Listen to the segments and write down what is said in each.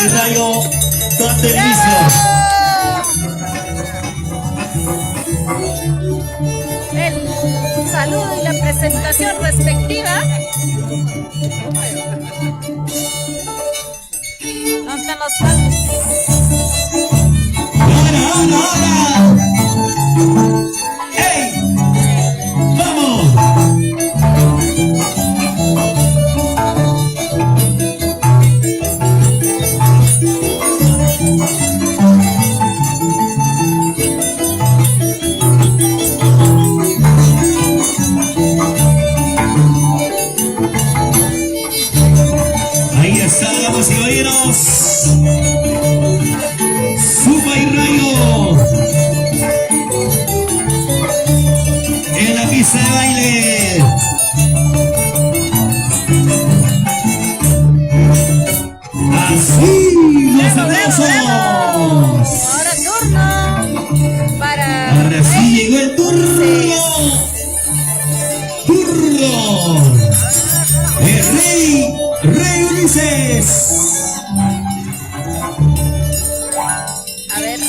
y Rayo, donde mismo. El saludo y la presentación respectiva. ¿Dónde están los fans? ¡Ahora! ¡Ey! ¡Vamos! Ahí está, damas y caballeros. Zumba y Rayo en la pista de baile. Así los aplausos. Ahora turno para. Ahora sí llegó el turno. El Rey Ulises. A ver.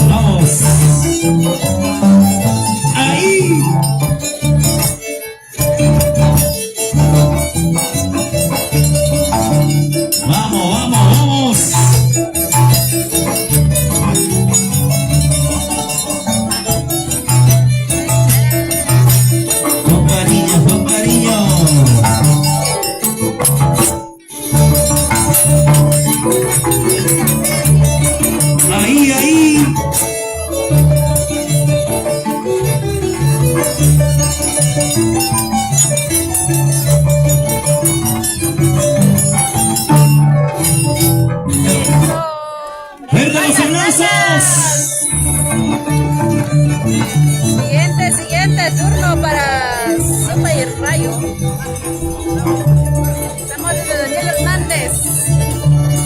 Vamos. Ahí. Vamos. Con cariño. Ahí. ¡Verde los aplausos! Siguiente turno para Zumba y Rayo. Estamos desde Daniel Hernández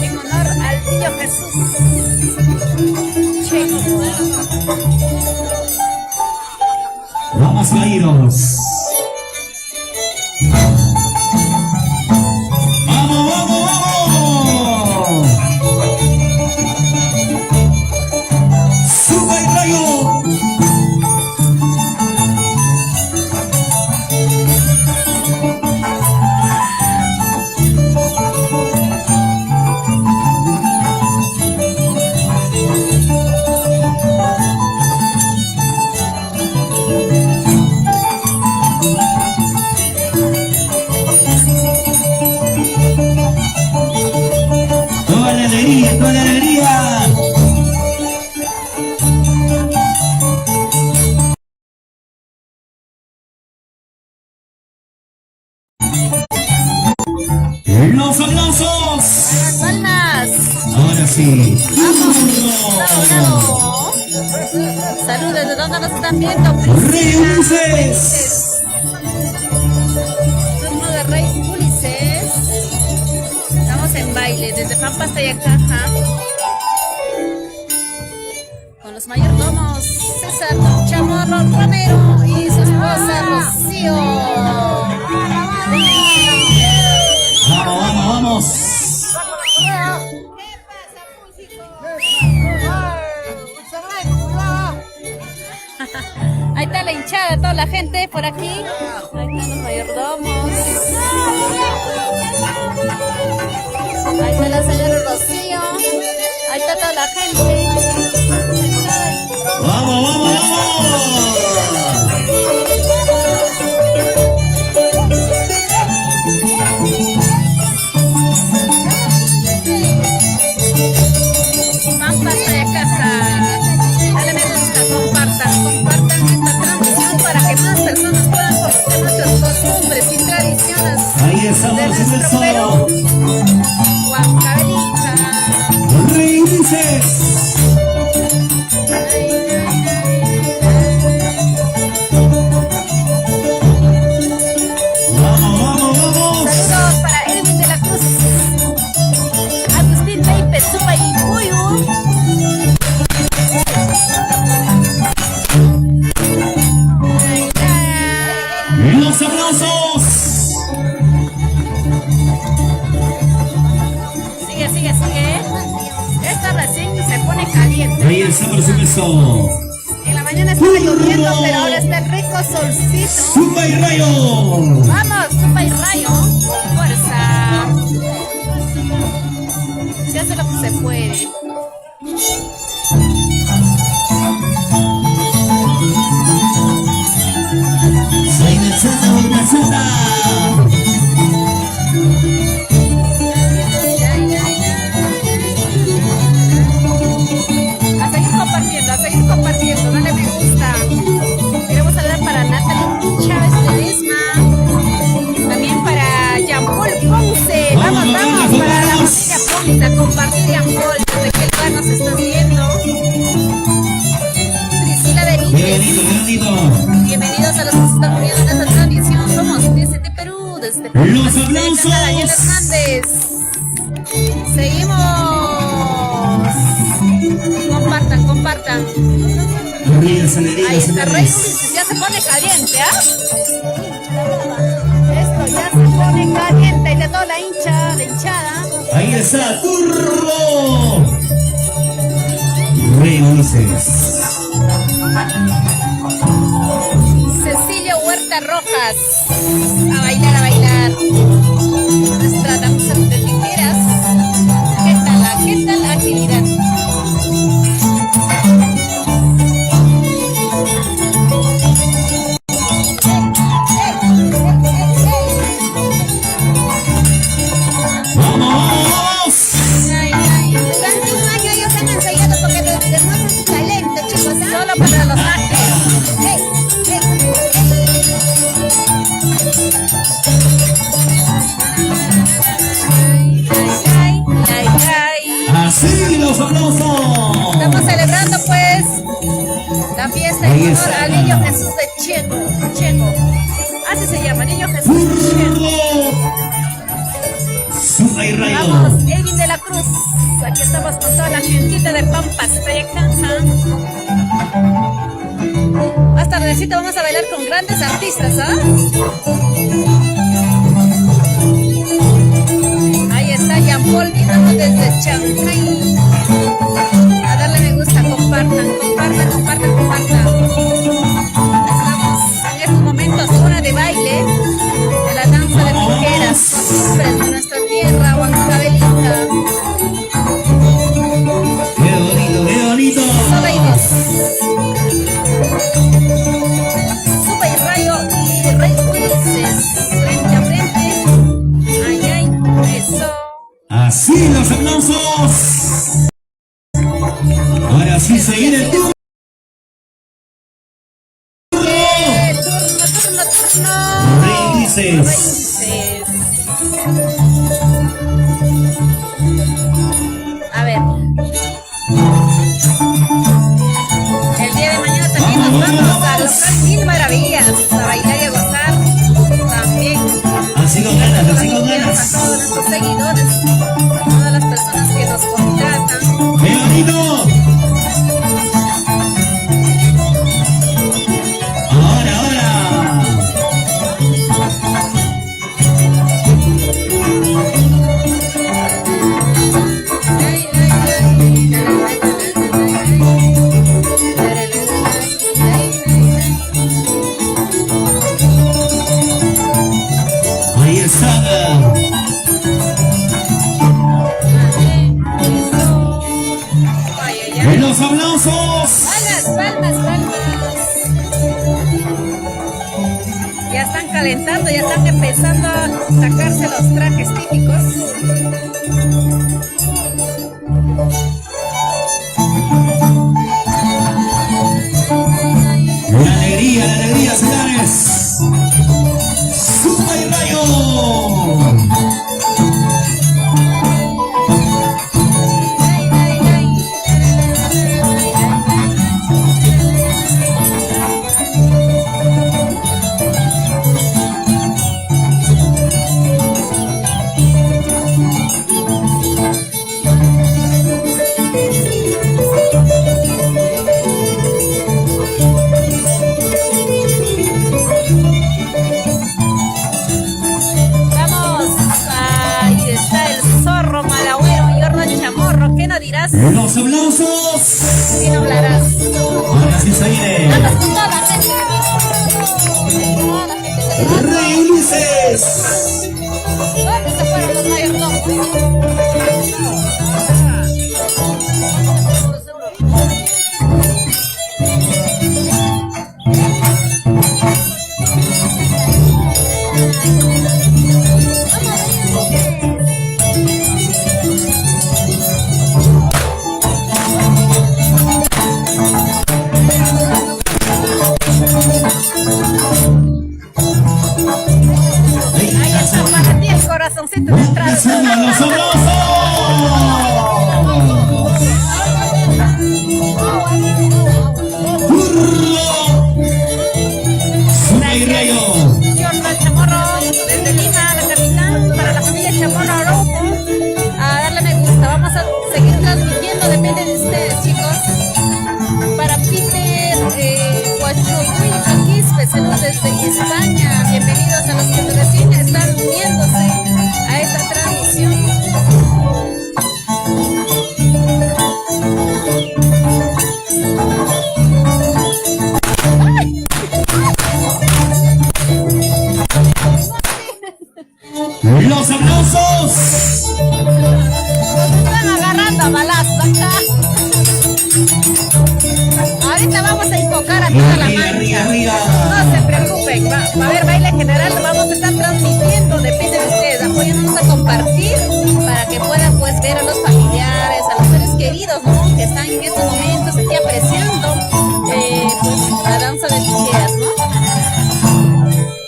en honor al niño Jesús. Vamos a irnos. Vamos. Zumba y Rayo. Toda la alegría. Los aplausos. Las palmas. Ahora sí. Bravo. Saludos, ¿de dónde nos están viendo? Rey Ulises. Turno de Rey Ulises. Estamos en baile desde Pampas Tayacaja. Con los mayordomos César Chamorro Romero y su esposa Rocío. Vamos. Ahí está la hinchada, toda la gente por aquí. Ahí están los mayordomos. Ahí está la señora Rocío. Ahí está toda la gente. Vamos. Pampas Tayacaja. Dale me gusta, compartan esta transmisión para que más personas puedan conocer nuestras costumbres y tradiciones Ahí estamos de en el nuestro solo. Perú. Huancavelica. Rey Ulises. Vamos. Saludos para Edwin de la Cruz, Agustín Leipe, Zumba y Puyu. Los aplausos. Sigue, sigue, sigue. Esta recién se pone caliente. Ahí está, por supuesto. En la mañana estaba lloviendo, pero ahora está el rico solcito. Zumba y Rayo. Vamos, Zumba y Rayo. Fuerza. Se hace lo que se puede. Soy del Santa Botasata. A seguir compartiendo, dale me gusta. Queremos saludar para Natalie Chávez Ledesma, también para Jean-Paul Ponce. Vamos, vamos, para la familia Ponce, a compartir Jean-Paul, desde qué lugar nos estás viendo. Priscila Benítez. Bienvenidos a los que se están uniendo en esta transmisión. Somos desde Perú, desde Perú. Los aplausos. Daniel Hernández. Seguimos. Compartan, compartan. Ahí está, Rey Ulises, ya se pone caliente, ¿ah? Esto ya se pone caliente y de toda la hinchada. Ahí está, Turbo. Rey Ulises. Cecilia Huerta Rojas. A bailar, a bailar. Nuestra danza de tijeras. ¿Qué tal la agilidad? Solo para los ángeles. Así los aplausos. Estamos celebrando pues la fiesta en honor al Niño Jesús de Checo. Así se llama, Niño Jesús de Checo. Zumba y Rayo. Vamos, Edwin de la Cruz. Aquí estamos con toda la gentita de Pampas, Tayacanja. Más tardecito vamos a bailar con grandes artistas, ¿ah? Ahí está Jean-Paul viéndonos desde Chancay. A darle me gusta, compartan. Estamos en estos momentos hora de baile de la danza de tijeras, costumbres de nuestra tierra, huancabelica. Qué bonito, qué bonito. Solo hay dos. Zumba y Rayo y Rey Ulises. Frente a frente. Ay, ay, eso. Así los aplausos. Ahora sí seguir el turno. Turno. Rey Ulises. A ver. El día de mañana también nos vamos a lograr mil maravillas, a bailar y a gozar también. Así con ganas, así con A ganas. todos nuestros seguidores, a todas las personas que nos contratan. ¡Qué bonito! Ahora. Ahí está. Ay, ay, ay. ¡Los aplausos! Palmas. Ya están calentando, ya están empezando a sacarse los trajes típicos. La alegría, señores. Zumba y Rayo. hablarás Los aplausos. y no hablarás. Ahora sí se viene. Andas con toda la gente. Toda la gente se levanta. Rey Ulises. ¿Dónde se fueron los mayordomos? Ahí está para ti el corazoncito de entrada. Los aplausos. Rey Rayo. Yorba Chamorro, desde Lima, la capital, para la familia Chamorro Araujo. A darle me gusta. Vamos a seguir transmitiendo, depende de ustedes, chicos. Para Peter Quispe, saludos desde España. Bienvenidos a los que recién están uniéndose a esta transmisión. Los aplausos. Nos están agarrando a balazos acá. Ahorita vamos a invocar a toda la Arriba, arriba, mancha. arriba. No se preocupen, va a haber baile general, lo vamos a estar transmitiendo, depende de ustedes, apóyennos a compartir para que puedan pues ver a los familiares, a los seres queridos, ¿no? Que están en estos momentos aquí apreciando pues la danza de tijeras, ¿no?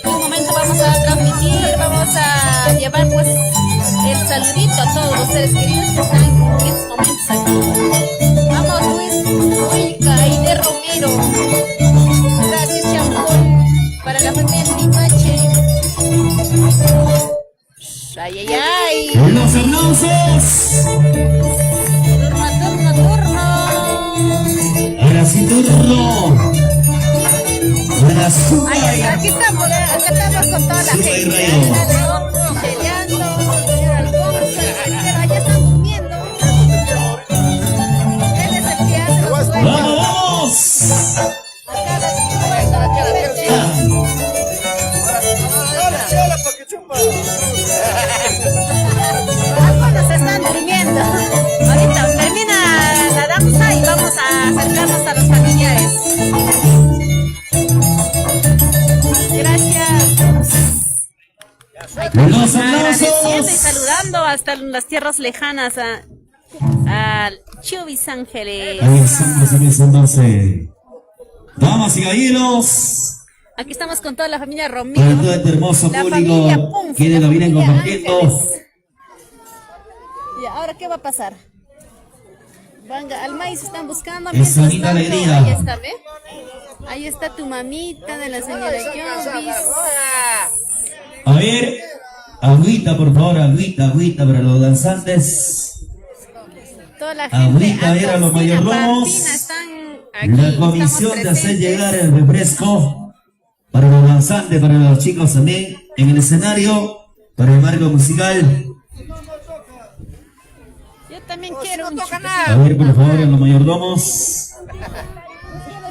En un momento vamos a transmitir, vamos a llevar pues el saludito a todos los seres queridos que están en estos momentos aquí. Vamos Luis, Uica y de Romero. Gracias Champón. Para la familia Limache. Ay, ay, ay. Los aplausos. Turno. Ahora sí turno. Para su Ay, ay, aquí estamos con toda la Sí, gente. Rayo. Cheleando, Alfonso, pero allá están durmiendo. Él es el que hace los sueños. ¡Vamos! Acá la algunos están durmiendo. Ahorita termina la danza y vamos a acercarnos a los familiares. Gracias. Los Agradeciendo y aplausos. saludando hasta las tierras lejanas a Chubis Ángeles. Ahí estamos en ese entonces. Damas y caballeros, Aquí estamos con toda la familia para Romero. todo este hermoso La familia público, Pum, quienes la lo vienen familia compartiendo. Ángeles. Y ahora, ¿qué va a pasar? Venga, al maíz están buscando. Es mientras bonita tanto, alegría. Ahí está, ¿ve? Ahí está tu mamita de la señora Jovis. A ver, agüita, por favor, agüita para los danzantes. Toda la gente. Agüita, a ver a los Antocina, mayordomos. Martina, están aquí, La estamos comisión de hacer presentes. llegar el refresco para los danzantes, para los chicos también en el escenario, para el marco musical. Yo también quiero un A ver, por favor, a los mayordomos.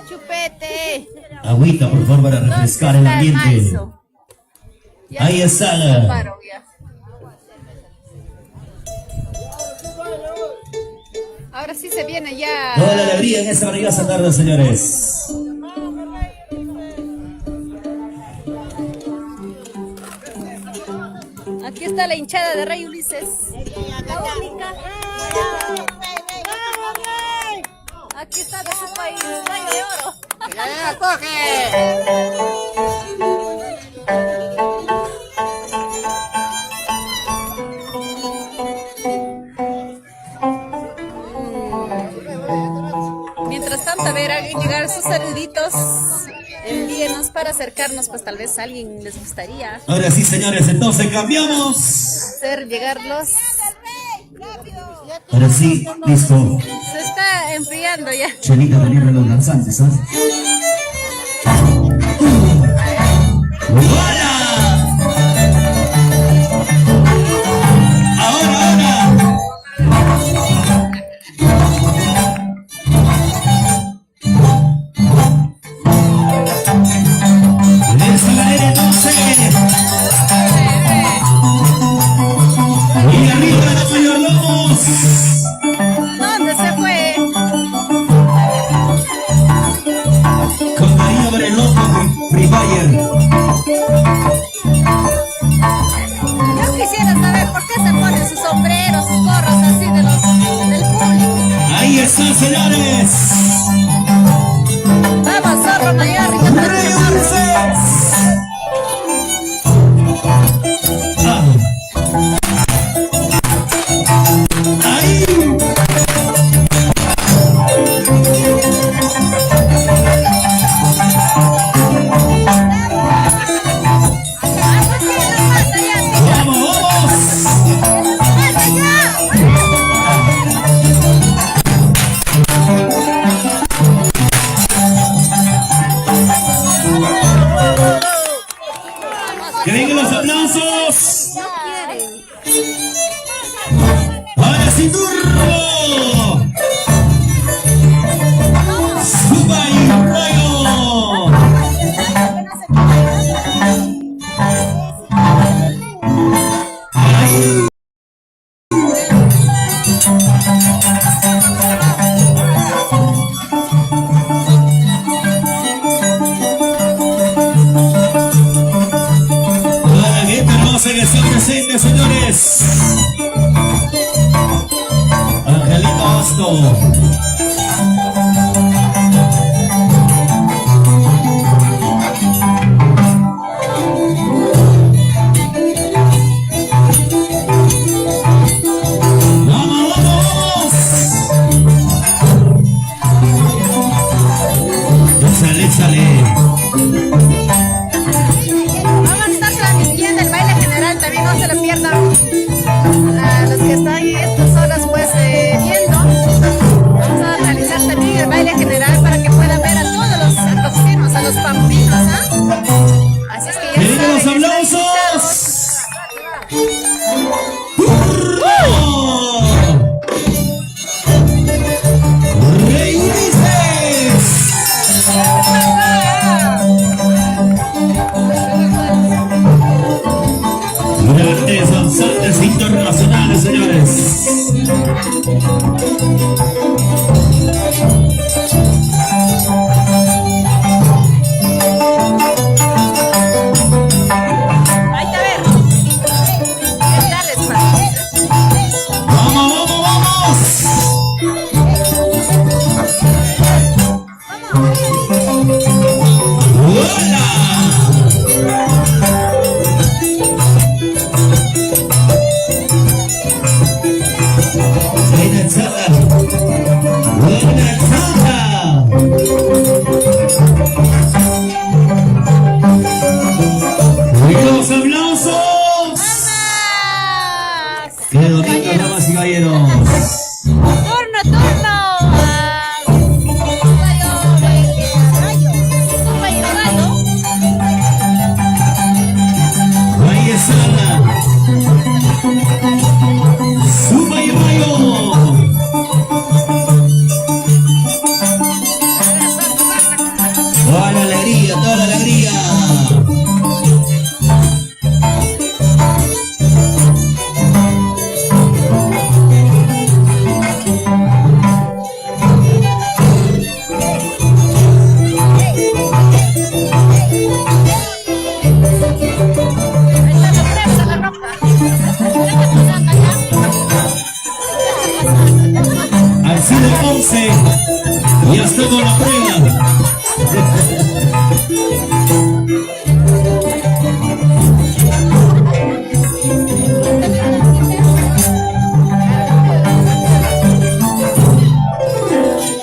chupete. Agüita, por favor, para refrescar el ¿Dónde está ambiente. maizo? Ya Ahí está. paro, ya. Ahora sí se viene ya. Toda la alegría en esta maravillosa tarde, señores. Aquí está la hinchada de Rey Ulises. La única. Aquí está de su país, Rayo de Oro. Mientras tanto, a ver, hagan llegar sus saluditos. Envíenos para acercarnos, pues tal vez a alguien les gustaría Ahora sí, señores, entonces cambiamos. hacer llegarlos. Ahora sí, listo. Se está enfriando ya. Chelita también para los danzantes, ¿ah? ¡Hola! Ahora. señores. Vamos, zorro mayor, Rey Ulises. Ah. Ahí. Vamos, vamos. Que vengan los aplausos. Ahora sí, turbo. Suba y rayo. Ahí. Toda la gente hermosa que está presente, señores. Angelito Asto. ¡Vamos, vamos! Échale, échale. Vamos a estar transmitiendo el baile general, también no se lo pierdan. A los que están en estas horas pues viendo, vamos a realizar también el baile general para que puedan ver a todos los antocinos, a los pampinos, ¿ah? Así es que ya ¡Vengan los saben, están aplausos! ¡Rey Ulises! Grandes danzantes internacionales, señores. Ahí está, a ver. ¿Qué tal les parece? ¡Vamos, vamos, vamos! ¡Hola! Buena charla. Buena charla. ¡Los aplausos! ¡Más! ¡Qué bonito, damas y caballeros! ¡Turno, turno! Ahí está. ¡Suma y rayo! Toda la alegría, toda la alegría. Al cine 11, ya está con la prueba.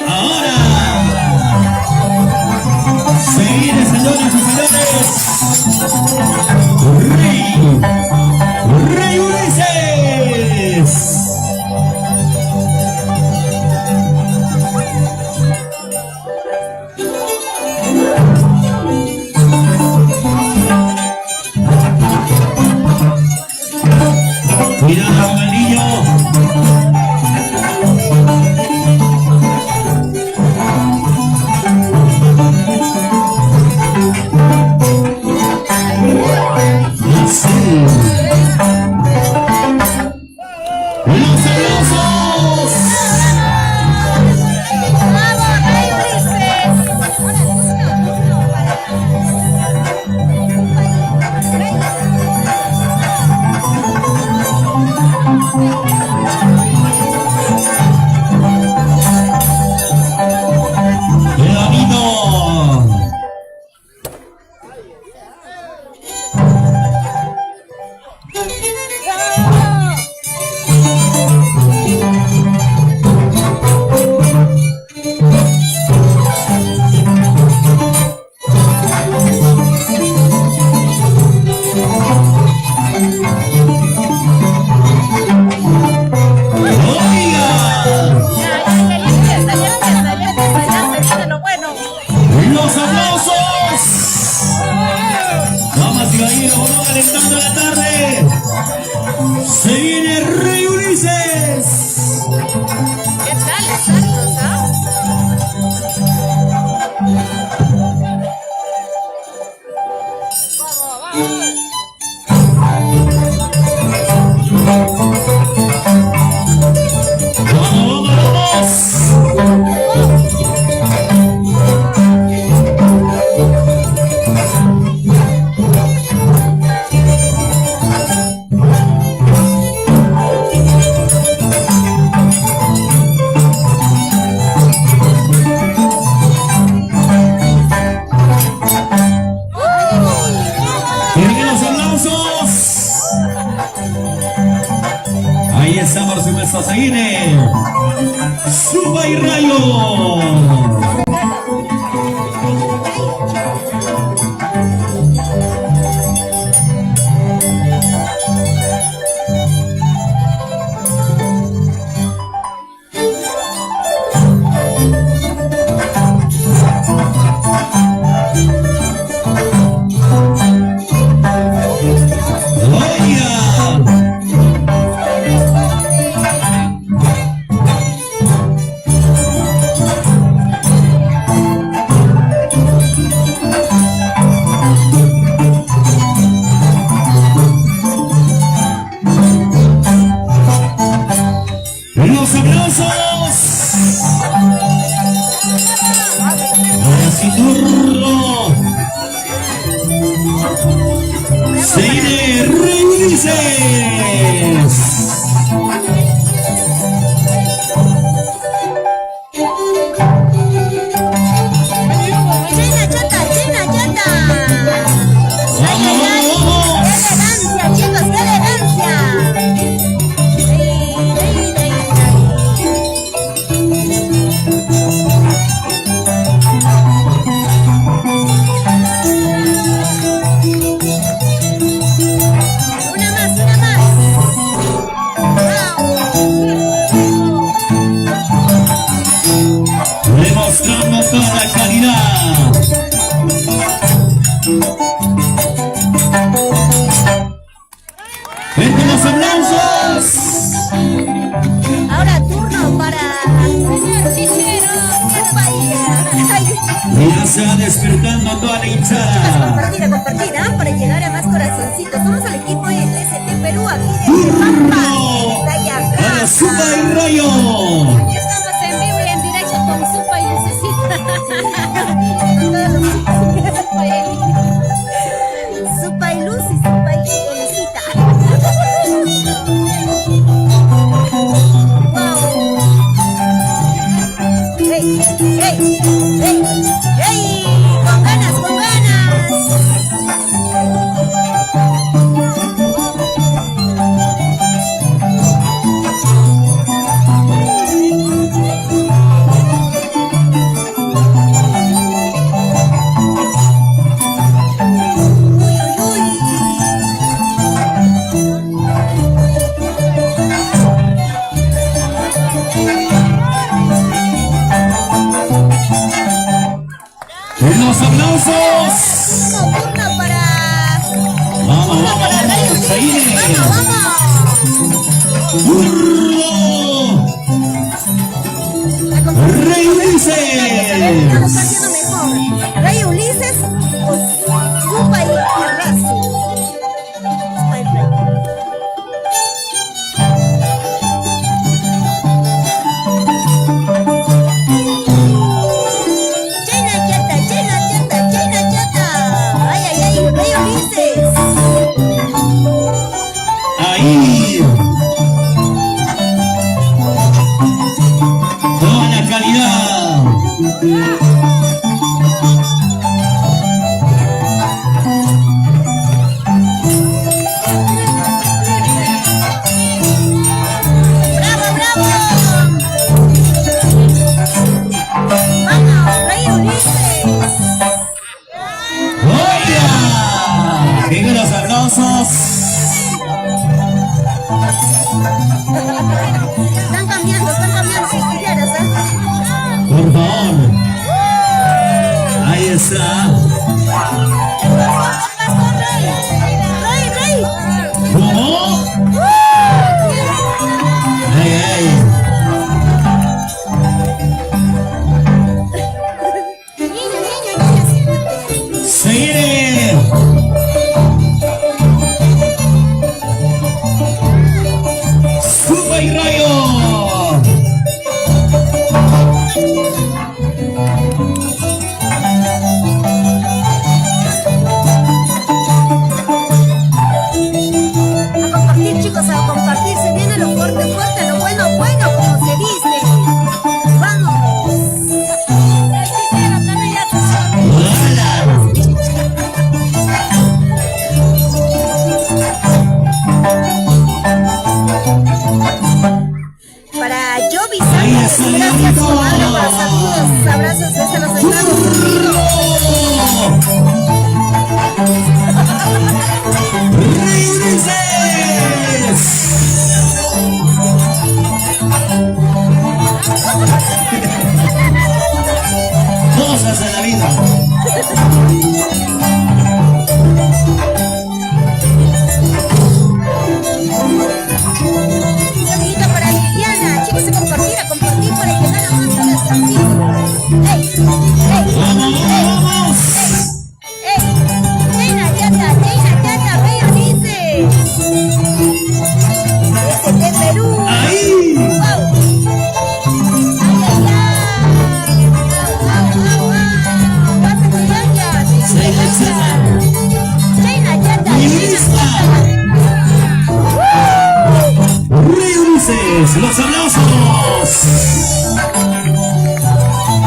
Ahora, seguir, señoras y señores. Rey Ulises. Cuidado con el niño. Así. ¡Los aplausos! ¡Vamos, Rey Ulises! Se viene Rey Ulises. ¿Qué tal, exactos, ah? Vamos, vamos, Tienen los aplausos. Ahí está, por supuesto, se viene Supa y Rayo. Gloria. Los aplausos. Ahora sí, turno. Se viene Rey Ulises. China chata, China chata. Vamos, vamos, ¡Qué elegancia, chicos! ¡Qué elegancia! Una más, una más. demostrando toda la calidad. ¡Vente los aplausos! Ahora turno para Chichero. Ya se va despertando toda la hinchada. Compartida para llegar a más corazoncitos. Somos el equipo de TCT Perú aquí desde Pampa. ¡Turno para Supa y Rayo! Aquí estamos en vivo y en directo con Supa y Lucecita. Con todos los Supa y Supa y Luz y Supa y Lucecita. Wow. ¡Hey! ¡Hey! ¡Hey! ¡Hey! ¡Con ganas, con ganas! ¡Los aplausos! Turno para... ¡Vamos, vamos, vamos! ¡Se viene! ¡Turno! ¡Rey Ulises! Rey Ulises o Supa y Arrasu. Supa y Rey. China chata, China chata, China chata. Ay, ay, ay, Rey Ulises. Ahí. Toda la calidad. ¡Bravo, bravo! ¡Vamos, Rey Ulises! ¡Oiga! ¡Venga los aplausos! Están cambiando sus pillaras, ¿eh? Por favor. Ahí está. ¡Rey, Rey! ¿Cómo? Gracias, comadre, por los saludos, abrazos desde los Estados Unidos. Cosas de la vida. Un saludito para Liliana, chicos, compartir para que gane más un destacito. ¡Ey! ¡Ey! ¡Vamos! ¡Ey! Jaina Yata, vea, dice. Desde Perú. ¡Ahí! ¡Wow! Los aplausos.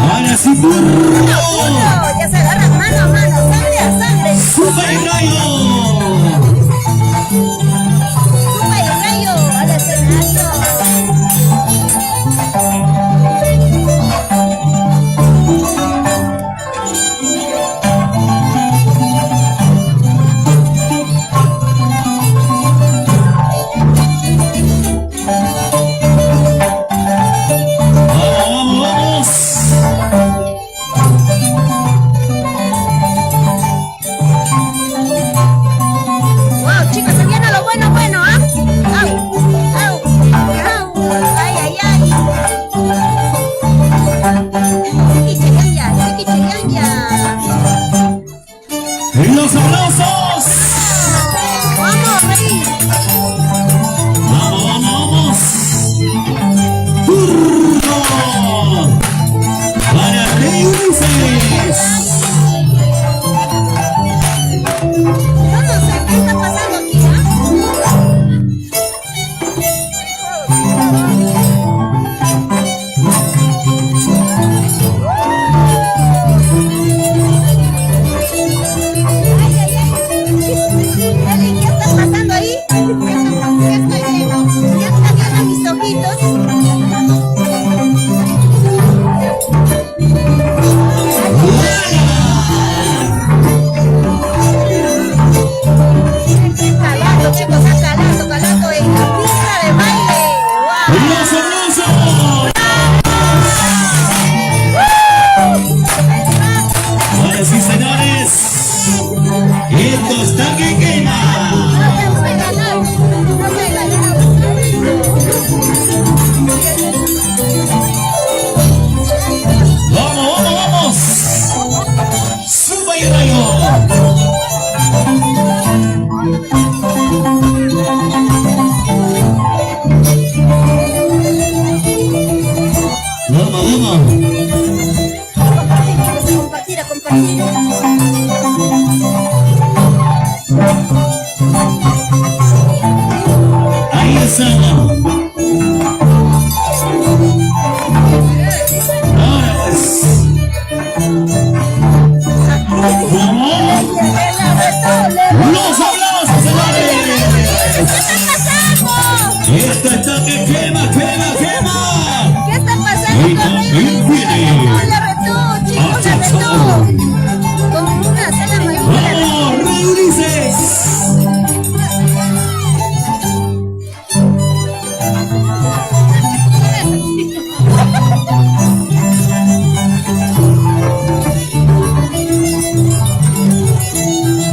Ahora sí, Ya se agarran mano a mano, sangre a sangre. Super Rayo. Suba y rayo al escenario. Wow, chicos, se viene lo bueno, ¿ah? Au, au, au, ay, ay, ay. Chiqui chayanya. Los aplausos. Vamos, rey. Vamos. Turno para Rey Ulises. Yo no sé qué está pasando aquí, Ay, ay, ay. Eli, ¿qué está pasando ahí? ¿Qué estoy viendo? ¿Ya están viendo mis ojitos? Calando, chicos, calando en la pista de baile. ¡Wow! Los aplausos. Ahora sí, señores. Esto está que quema. No me ganar. Vamos. Super Rayo. Vamos. Compartir, compartir. Ahí está. Ahora pues. ¿Cómo? Los aplausos, señores. ¿Qué está pasando? Esto está que quema. ¿Qué está pasando con Infinity. la retó, chicos, la retó. Con una cena mayúscula. ¡Vamos, Rey Ulises!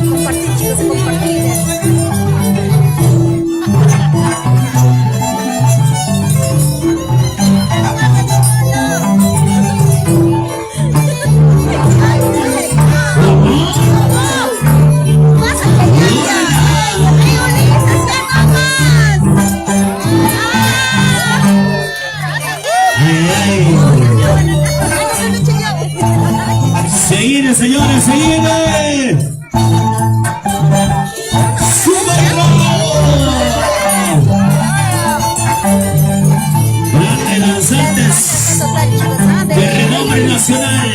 Compartir, chicos, compartir. Señores, se viene. Super Grandes danzantes de renombre nacional.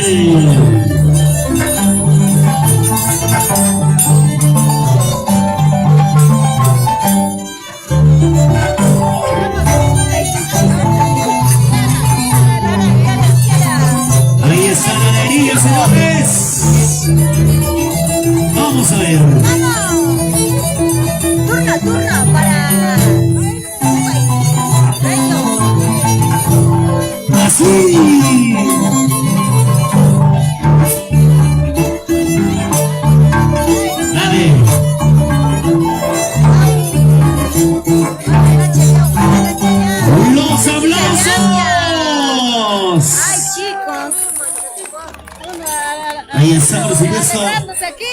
Ahí está, por supuesto. Arreglándose aquí.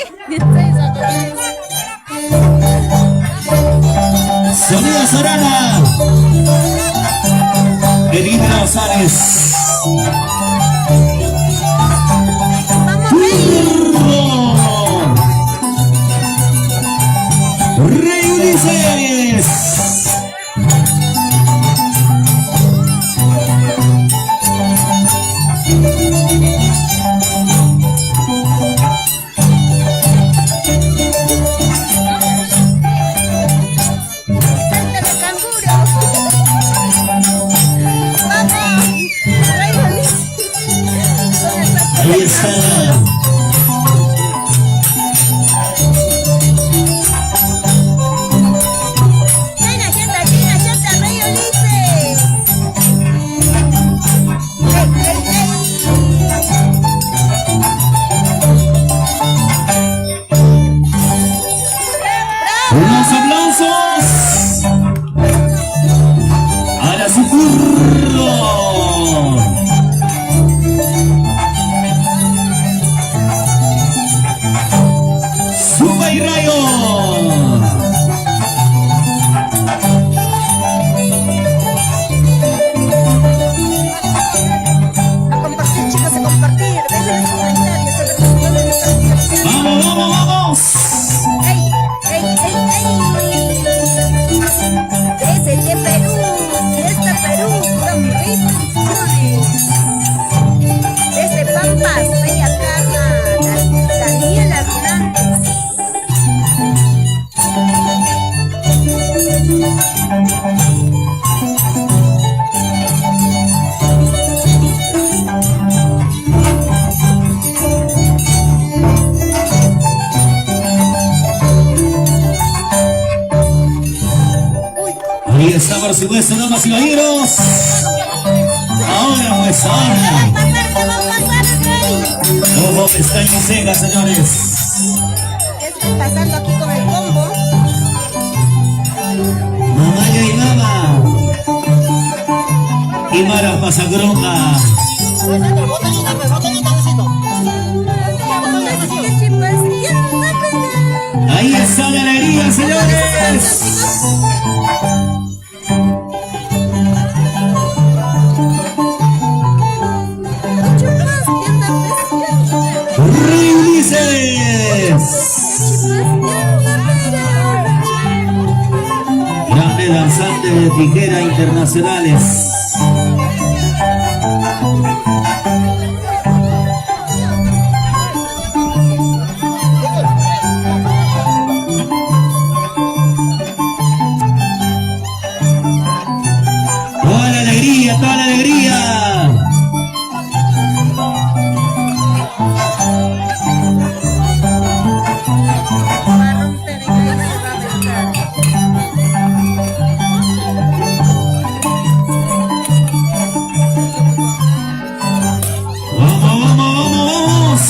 Sonido Sorana. Elina González. Vamos, Rey Ulises. Frente de canguro. Vamos. Rey Ulises. Ahí está. Rey Ulises. Unos aplausos a la Sucurro. Suba y Rayo. A compartir, chicos, a compartir. Dejen sus comentarios sobre los videos de nuestra transmisión. Vamos, vamos, vamos. ¡Ey! ¡Ey, ey, ey! Desde Perú, desde Perú, con Rey Producciones. Desde Pampas, Bella Carla, Daniela Hernández. Ahí está, por supuesto, damas y caballeros. Ahora, pues, ahora. ¿Qué va a pasar, Rey? Como pestaña y cega, señores. ¿Qué está pasando aquí con el combo? Mamaya y Mama. Y Mara Pasagronga. Ahí está la alegría, señores. Rey Ulises. Grande danzante de tijera internacionales. Toda la alegría, toda la alegría. Vamos, vamos, vamos, vamos.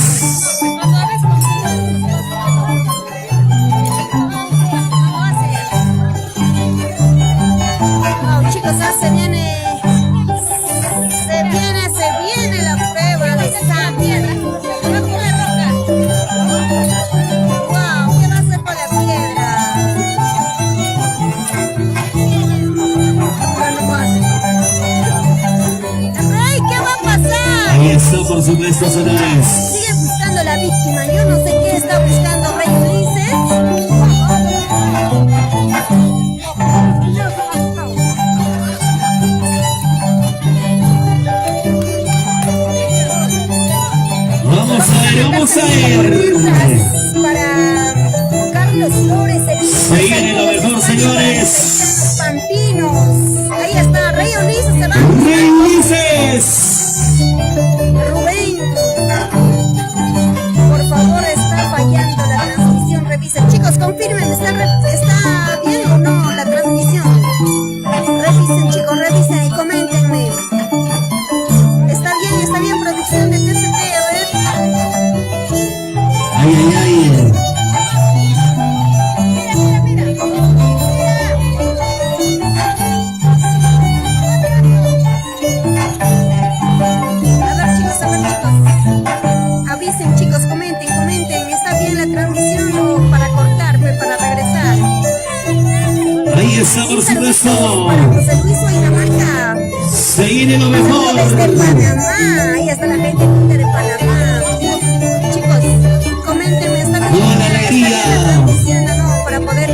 Wow, chicos, ya se viene la prueba de sangre. Wow, ¿qué va a hacer con la piedra? Rey, ¿qué va a pasar? Ahí está, por supuesto, señores. Sigue buscando la víctima. Yo no sé qué está buscando Rey Ulises. Vamos a ver, vamos a ver. Para Carlos Flores, Se viene lo mejor, señores. Pantinos. Ahí está, Rey Ulises se va. Rey Ulises. Rubén. Por favor, está fallando la transmisión. Revisen. Chicos, confirmen, ¿está bien o no la transmisión? Revisen, chicos, revisen y coméntenme. Está bien, producción de TCT, a ver. Ay, ay, ay. Mira. eso. Para José Luis Oinamarca. Se viene lo Saludos mejor. desde Panamá. Ahí está la gente linda de Panamá. Chicos, coméntenme. ¿Está bien? Buena ¿Está bien la alegría. transmisión o no? Para poder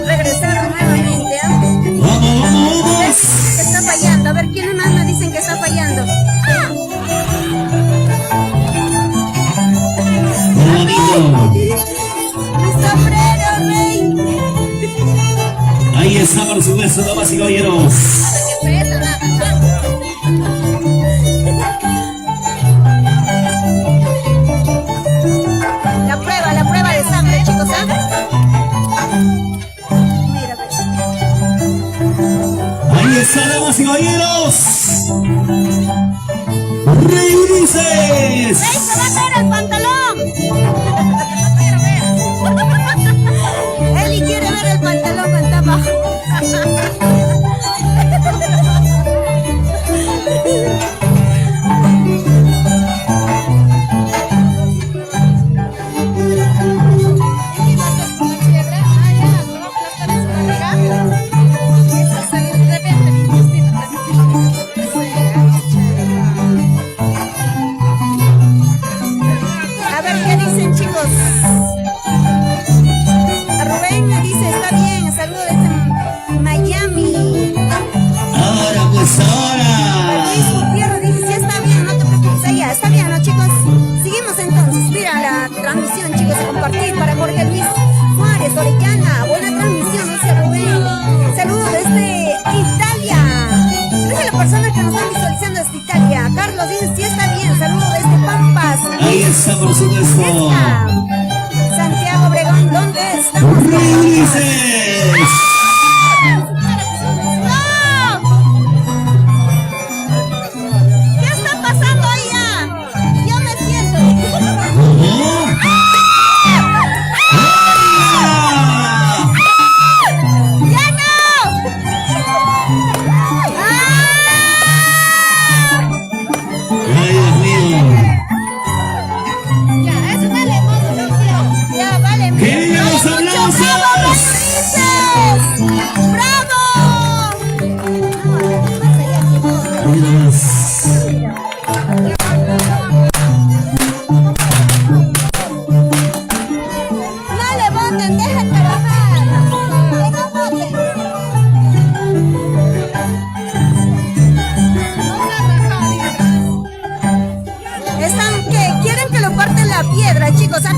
regresar nuevamente. Vamos, vamos, vamos. Que está fallando. A ver, ¿quiénes más me dicen que está fallando? ¡Ah! Bonito. ¡Mi sombrero, rey! Ahí está, por supuesto, damas y caballeros. ¡Qué pesa, nada! La prueba de sangre, chicos, ¿ah? Mira, pues. Ahí está, damas y caballeros. Rey Ulises. ¡Rey, se va a caer el pantalón! Eli quiere ver el pantalón cuando está abajo. A ver qué dicen, chicos. Rubén me dice, está bien, saludos desde Miami. Ahora, pues ahora. Luis Gutiérrez dice, sí está bien, no te preocupes. Allá, está bien, ¿no, chicos? Seguimos entonces, mira la transmisión, chicos, a compartir para Jorge Luis Juárez, Orellana. Buena transmisión, dice Rubén. Saludos desde Italia. Gracias a las personas que nos están visualizando desde Italia. Carlos dice, sí está bien, saludos desde Pampas. Ahí está, por supuesto. Está. Santiago Obregón, ¿dónde estamos? Rey Ulises. ¡No! ¿Qué está pasando allá? Yo me siento. ¿Cómo? ¡Ah! ¡Ya no! Ay, Dios mío. Ya, eso dale, modo, ya, vale. ¡Que vivan los ¡Bravo, aplausos! Ulises! ¡Bravo! Ahí nomás. No le voten, dejen trabajar. Que no voten. Están que quieren que lo parten la piedra, chicos. A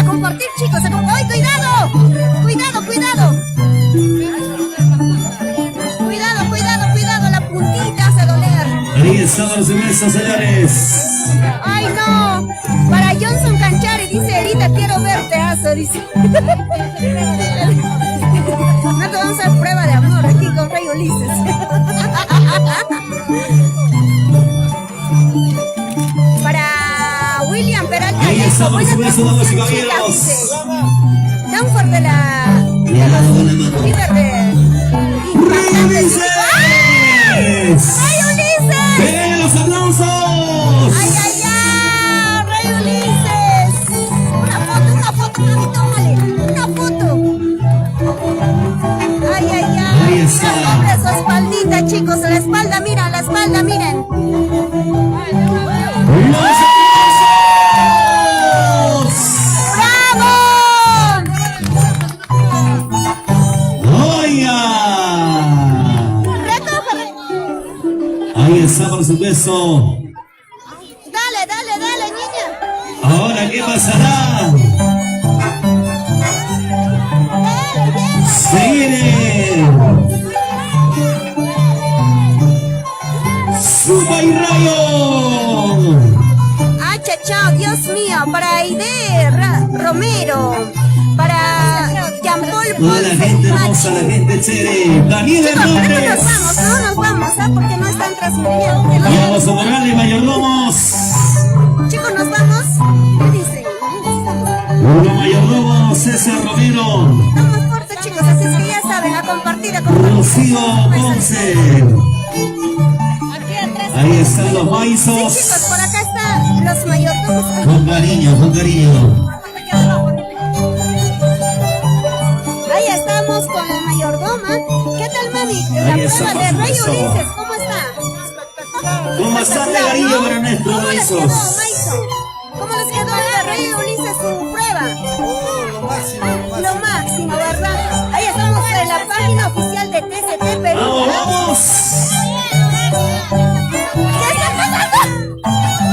compartir, chicos. ¡Ay, cuidado! Cuidado, cuidado. Cuidado, cuidado, cuidado. La puntita hace doler. Ahí está, por supuesto, señores. ¡Ay, no! Para Johnson Canchari dice, Erita, quiero verte, aso, dice. No te vamos a hacer prueba de amor aquí con Rey Ulises. Para William Peralta. Ahí está, por buena supuesto, damas y transmisión, chicas, caballeros. dice. Danford de La mano, la mano. líder de impactante Ulises. cívico. ¡Ay! ¡Rey Ulises! ¡Ven los aplausos! ¡Ay, ay, ay! ¡Rey Ulises! Una foto, mami, tómale. Una foto. ¡Ay, ay, ay! Ahí está. Mira, hombre, su espaldita, chicos. La espalda, miren, la espalda, miren. ¡Los aplausos! ¡Bravo! ¡Oiga! Recógeme. Ahí está, por supuesto. Dale, dale, dale, niña. Ahora, ¿qué pasará? Dale, bien. Se viene. ¡Suba y rayo! Ah, chao, Dios mío. Para Aide Romero. Para Jean-Paul Toda la gente hermosa, la gente chévere. Daniel Chicos, pero Hernández. no nos vamos, ¿ah? Porque no están transmitiendo. Que no- Y vamos a ponerle mayordomos. Chicos, nos vamos. ¿Qué dicen? Uno mayordomo, César Romero. Vamos corto, chicos, así es que ya saben, a compartir, a compartir. Rocío Ponce. Aquí atrás. Ahí están los Sí, maizos. chicos, por acá están los mayordomos. Con cariño, con cariño. Ahí estamos con la mayordoma. ¿Qué tal, mami? la Ahí está, prueba de por Rey supuesto. Ulises, ¿cómo está? Con bastante cariño para nuestros ¿Cómo les quedó, Maizos. Maison? ¿Cómo les quedó a Rey Ulises su prueba? Lo máximo, ¿verdad? Ahí estamos en la página oficial de TCT Perú. ¡Vamos, vamos! ¿Qué está pasando?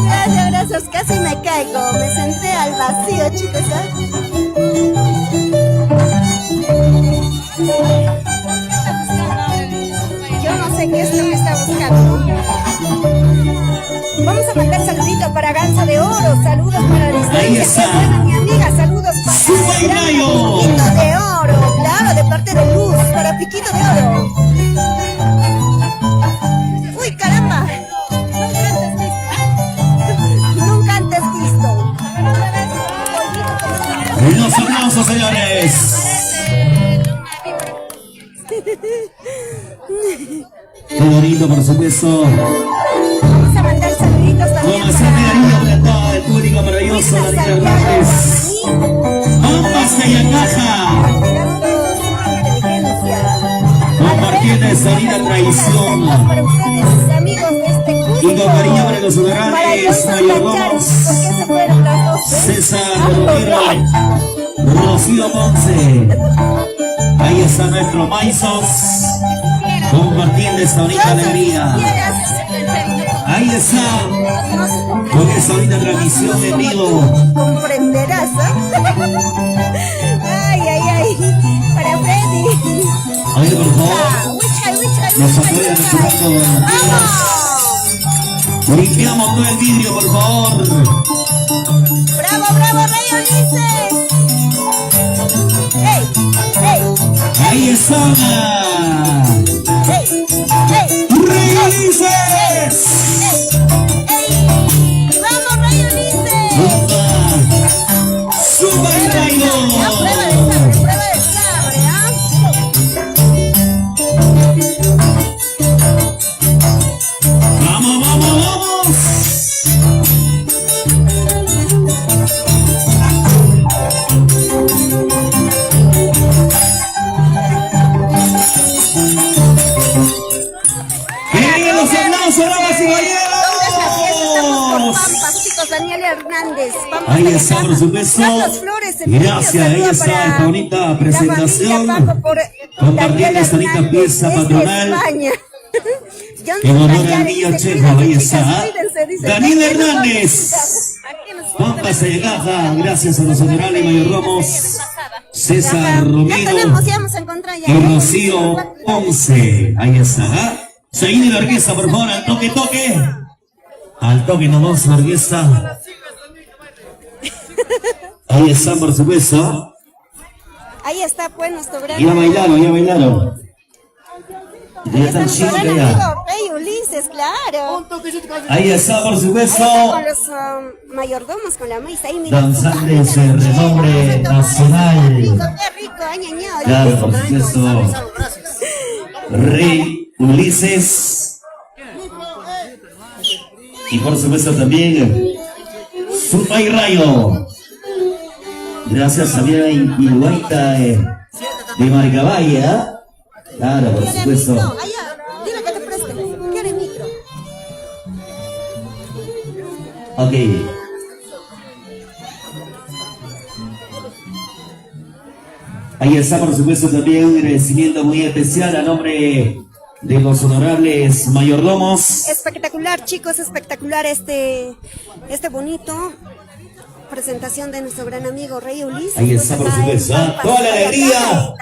Gracias, gracias. Casi me caigo. Me senté al vacío, chicos. Yo no sé qué es lo que está buscando. Vamos a mandar saludito para Ganso de Oro. Saludos para Ahí Licencia. está. Qué buena, mi amiga. Saludos para ¡Sube el gran Rayo! Piquito de Oro. Claro, de parte de Luz. Para Piquito de Oro. Uy, caramba. Nunca antes visto. Los aplausos, señores. Qué bonito, por supuesto. Vamos a mandar saluditos también Con bastante cariño para todo el público maravilloso, Daniel Hernández. Ambas de Yacaja. Compartiendo esta linda tradición. Para ustedes, amigos de este curso. Y con cariño para los honorables mayordomos. César Romero, Rocío Ponce. Ahí está nuestro Maizos, compartiendo esta bonita alegría. Ahí está, con esta bonita transmisión en vivo. Comprenderás, Ay, ay, ay. Para Freddy. Oye, por favor, nos apoyan retirando las piedras. Limpiamos todo el vidrio, por favor. ¡Bravo, bravo, Rey Ulises! ¡Ey! ¡Ey! Ahí están. ¡Ey! ¡Ey! ¡Rey Ulises! ¡Ey! ¡Vamos, Rey Ulises! ¡Suma el bailo! La prueba de sabre, ¿ah? ¡Vamos, vamos, vamos! ¡Que los aplausos, damas y caballeros! Pampas, chicos, Daniel Hernández. Vamos Ahí a está, dejar por supuesto. Carlos Flores, Gracias, saludo ahí está para esta bonita la presentación. familia Paco por Compartiendo Daniel esta bonita Hernández pieza desde patronal. España. En honor al Tallares niño dice, Chejo, ahí "Cuídense, está. chicas, cuídense", dice. Daniel Aquí nos Hernández. Aquí nos Pampas de Caja, gracias a los honorables mayordomos César Ya Romero tenemos, ya vamos a encontrar ya. y Rocío Ponce. Ahí está. Seguid la orquesta, por favor, al toque, toque. Al toque nomás la orquesta. Ahí están, por supuesto. Ahí está, pues, nuestro gran... Ya bailaron, ya bailaron. Ya están Nuestro chicos gran ya. amigo Rey Ulises, claro. Ahí está, por supuesto. Con los mayordomos, con la mesa. Ahí, mira. Danzantes de renombre nacional. Qué rico, añañado. Claro, por supuesto. Rey Ulises. Y por supuesto también Suma y Rayo. Gracias también a Iguaita de Marcabaya. Claro, por supuesto. No, allá, dile que te preste. Quiere micro. Ok. Ahí está, por supuesto, también un agradecimiento muy especial a nombre de los honorables mayordomos. Espectacular, chicos, espectacular este bonito presentación de nuestro gran amigo Rey Ulises. Ahí está, por supuesto, toda la alegría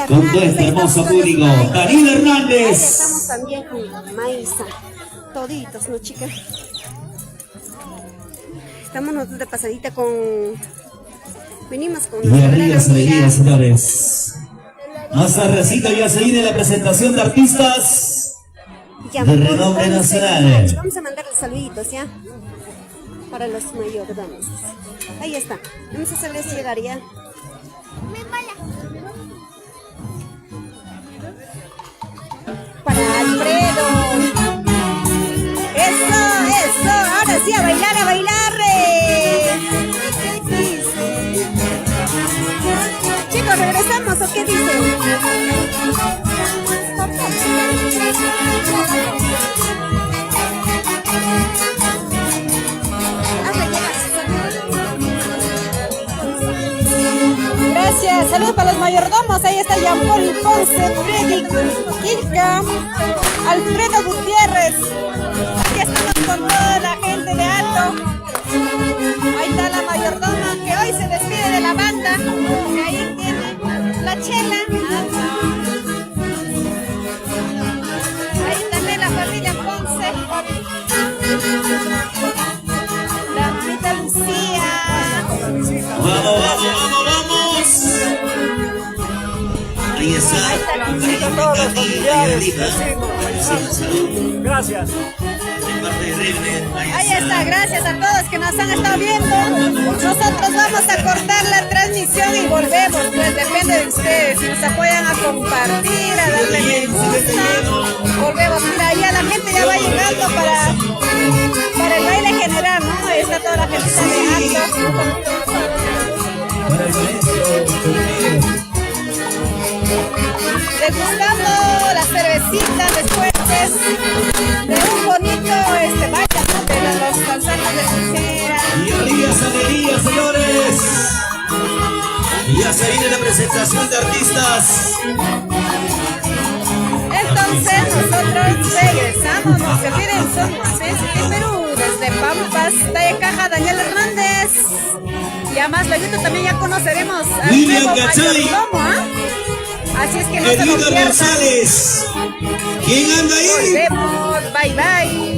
con todo este hermoso público. Daniel Hernández. Ahí estamos también con Maisa. Toditos, ¿no, chicas? Estamos nosotros de pasadita con... Venimos con Y nuestra gran alegrías, amiga. alegrías, señores. Más tardecito ya se viene la presentación de artistas Ya, de renombre nacional. Vamos a mandarle saluditos, ¿ya? Para los mayordomos. Ahí está. Vamos a hacerles llegar ya Para Alfredo. Eso. Ahora sí, a bailar, a bailar. ¿Qué dice? Chicos, ¿regresamos o qué dicen? Gracias, saludos para los mayordomos. Ahí está Jean-Paul Ponce, Freddy Quilca, Alfredo Gutiérrez. Aquí estamos con toda la gente de Alto. Ahí está la mayordoma que hoy se despide de la banda. Ahí tiene la chela. Ahí también la familia Ponce. La mamita Lucía. Vamos. Ahí está. Felicito a todos los familiares, Salud. gracias. De parte de Regne. Ahí está, gracias a todos que nos han estado viendo. Nosotros vamos a cortar la transmisión y volvemos, pues depende de ustedes. Si nos apoyan a compartir, a darle me gusta, volvemos. Mira, ya la gente ya va llegando para el baile general, ¿no? Ahí está toda la gente de Alto. Para el maestro. Degustando las cervecitas después de un bonito baile, ¿no? De los cansanos de Sincera. Y alegría, señores. Ya se viene la presentación de artistas. Entonces nosotros regresamos, no se olviden, somos en Perú, desde Pampas, Talla Caja, Daniel Hernández. Ya más luego también ya conoceremos al William nuevo Gachay. mayordomo, ¿ah? Así es que no se lo Edgar pierdan. González. ¿Quién anda ahí? Volvemos, bye bye.